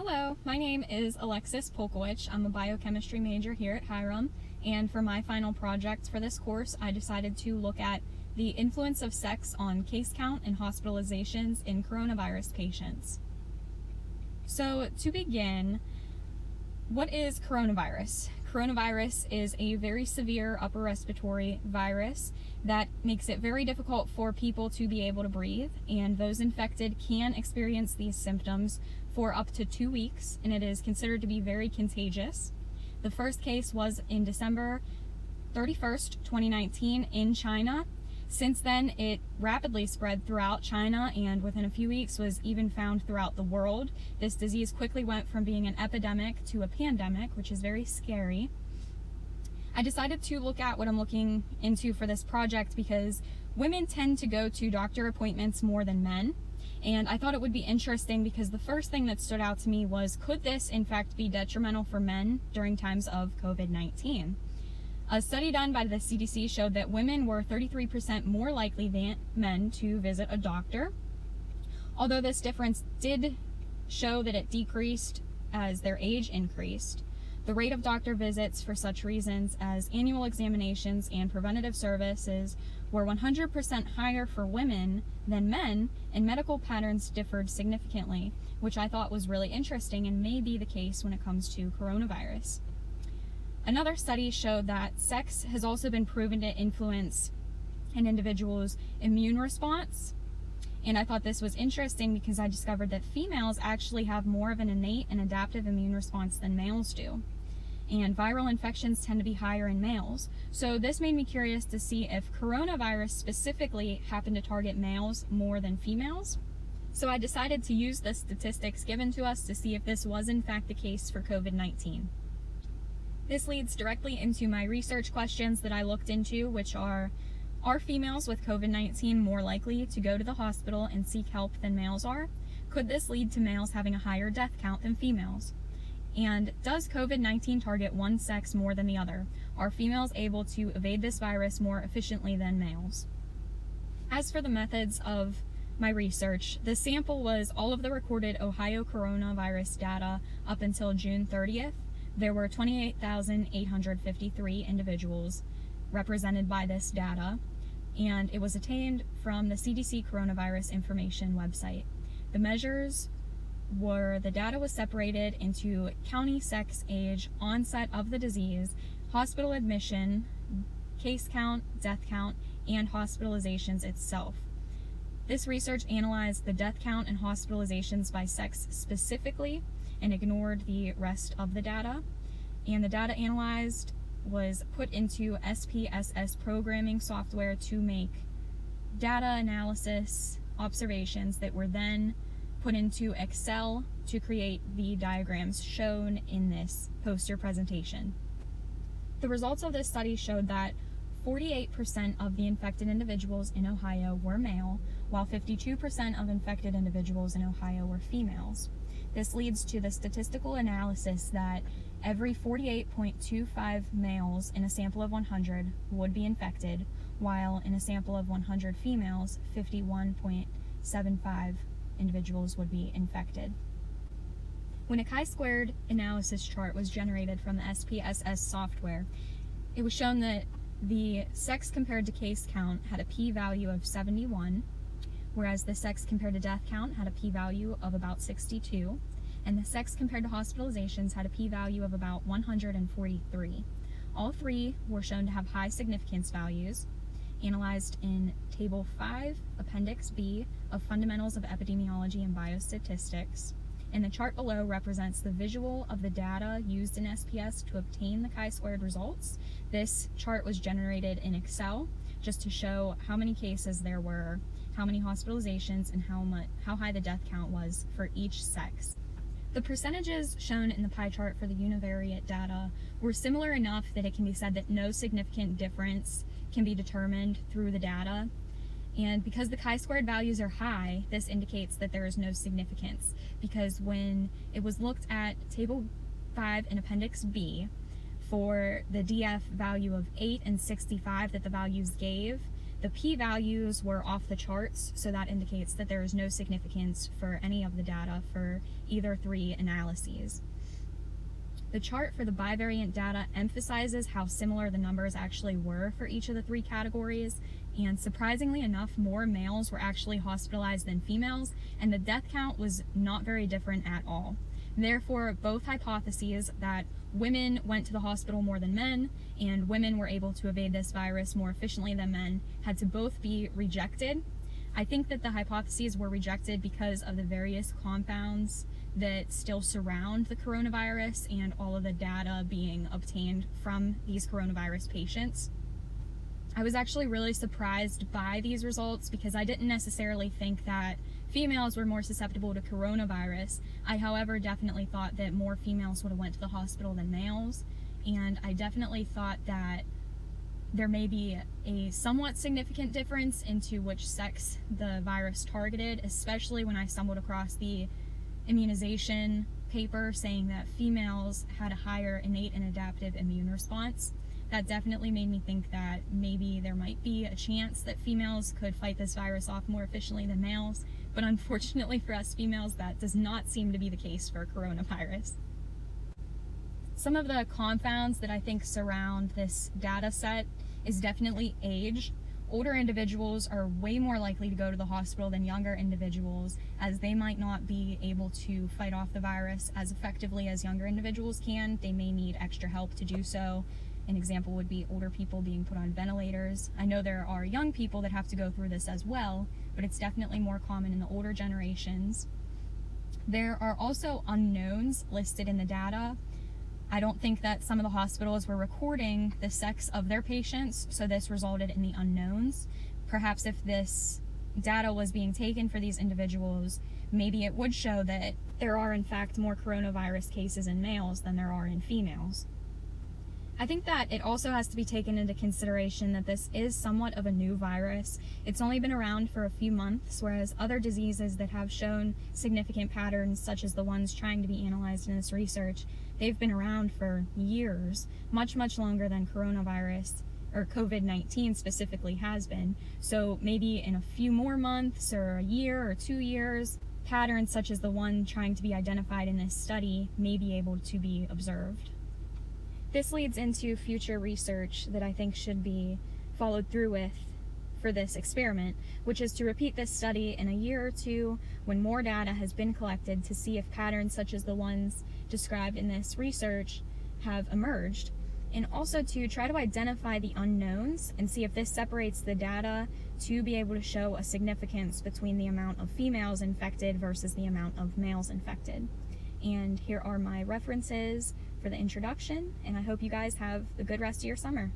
Hello, my name is Alexis Polkowicz. I'm a biochemistry major here at Hiram, and for my final project for this course, I decided to look at the influence of sex on case count and hospitalizations in coronavirus patients. So to begin, what is coronavirus? Coronavirus is a very severe upper respiratory virus that makes it very difficult for people to be able to breathe, and those infected can experience these symptoms for up to 2 weeks, and it is considered to be very contagious. The first case was in December 31st, 2019 in China. Since then, it rapidly spread throughout China and within a few weeks was even found throughout the world. This disease quickly went from being an epidemic to a pandemic, which is very scary. I decided to look at what I'm looking into for this project because women tend to go to doctor appointments more than men. And I thought it would be interesting because the first thing that stood out to me was, could this in fact be detrimental for men during times of COVID-19? A study done by the CDC showed that women were 33% more likely than men to visit a doctor. Although this difference did show that it decreased as their age increased, the rate of doctor visits for such reasons as annual examinations and preventative services were 100% higher for women than men, and medical patterns differed significantly, which I thought was really interesting and may be the case when it comes to coronavirus. Another study showed that sex has also been proven to influence an individual's immune response. And I thought this was interesting because I discovered that females actually have more of an innate and adaptive immune response than males do. And viral infections tend to be higher in males. So this made me curious to see if coronavirus specifically happened to target males more than females. So I decided to use the statistics given to us to see if this was in fact the case for COVID-19. This leads directly into my research questions that I looked into, which are females with COVID-19 more likely to go to the hospital and seek help than males are? Could this lead to males having a higher death count than females? And does COVID-19 target one sex more than the other? Are females able to evade this virus more efficiently than males? As for the methods of my research, the sample was all of the recorded Ohio coronavirus data up until June 30th. There were 28,853 individuals represented by this data, and it was obtained from the CDC Coronavirus Information website. The measures were, the data was separated into county, sex, age, onset of the disease, hospital admission, case count, death count, and hospitalizations itself. This research analyzed the death count and hospitalizations by sex specifically and ignored the rest of the data. And the data analyzed was put into SPSS programming software to make data analysis observations that were then put into Excel to create the diagrams shown in this poster presentation. The results of this study showed that 48% of the infected individuals in Ohio were male, while 52% of infected individuals in Ohio were females. This leads to the statistical analysis that every 48.25 males in a sample of 100 would be infected, while in a sample of 100 females, 51.75 individuals would be infected. When a chi-squared analysis chart was generated from the SPSS software, it was shown that the sex compared to case count had a p-value of 71, whereas the sex compared to death count had a p-value of about 62, and the sex compared to hospitalizations had a p-value of about 143. All three were shown to have high significance values, analyzed in Table 5, Appendix B of Fundamentals of Epidemiology and Biostatistics. And the chart below represents the visual of the data used in SPS to obtain the chi-squared results. This chart was generated in Excel just to show how many cases there were, how many hospitalizations, and how high the death count was for each sex. The percentages shown in the pie chart for the univariate data were similar enough that it can be said that no significant difference can be determined through the data. And because the chi-squared values are high, this indicates that there is no significance, because when it was looked at Table 5 in Appendix B for the DF value of 8 and 65 that the values gave, The p-values were off the charts, so that indicates that there is no significance for any of the data for either 3 analyses. The chart for the bivariant data emphasizes how similar the numbers actually were for each of the 3 categories, and surprisingly enough, more males were actually hospitalized than females, and the death count was not very different at all. Therefore, both hypotheses that women went to the hospital more than men and women were able to evade this virus more efficiently than men had to both be rejected. I think that the hypotheses were rejected because of the various compounds that still surround the coronavirus and all of the data being obtained from these coronavirus patients. I was actually really surprised by these results because I didn't necessarily think that females were more susceptible to coronavirus. I, however, definitely thought that more females would have went to the hospital than males, and I definitely thought that there may be a somewhat significant difference into which sex the virus targeted, especially when I stumbled across the immunization paper saying that females had a higher innate and adaptive immune response. That definitely made me think that maybe there might be a chance that females could fight this virus off more efficiently than males, but unfortunately for us females, that does not seem to be the case for coronavirus. Some of the confounds that I think surround this data set is definitely age. Older individuals are way more likely to go to the hospital than younger individuals, as they might not be able to fight off the virus as effectively as younger individuals can. They may need extra help to do so. An example would be older people being put on ventilators. I know there are young people that have to go through this as well, but it's definitely more common in the older generations. There are also unknowns listed in the data. I don't think that some of the hospitals were recording the sex of their patients, so this resulted in the unknowns. Perhaps if this data was being taken for these individuals, maybe it would show that there are in fact more coronavirus cases in males than there are in females. I think that it also has to be taken into consideration that this is somewhat of a new virus. It's only been around for a few months, whereas other diseases that have shown significant patterns, such as the ones trying to be analyzed in this research, they've been around for years, much, much longer than coronavirus, or COVID-19 specifically, has been. So maybe in a few more months, or a year or 2 years, patterns such as the one trying to be identified in this study may be able to be observed. This leads into future research that I think should be followed through with for this experiment, which is to repeat this study in a year or 2 when more data has been collected to see if patterns such as the ones described in this research have emerged, and also to try to identify the unknowns and see if this separates the data to be able to show a significance between the amount of females infected versus the amount of males infected. And here are my references for the introduction, and I hope you guys have a good rest of your summer.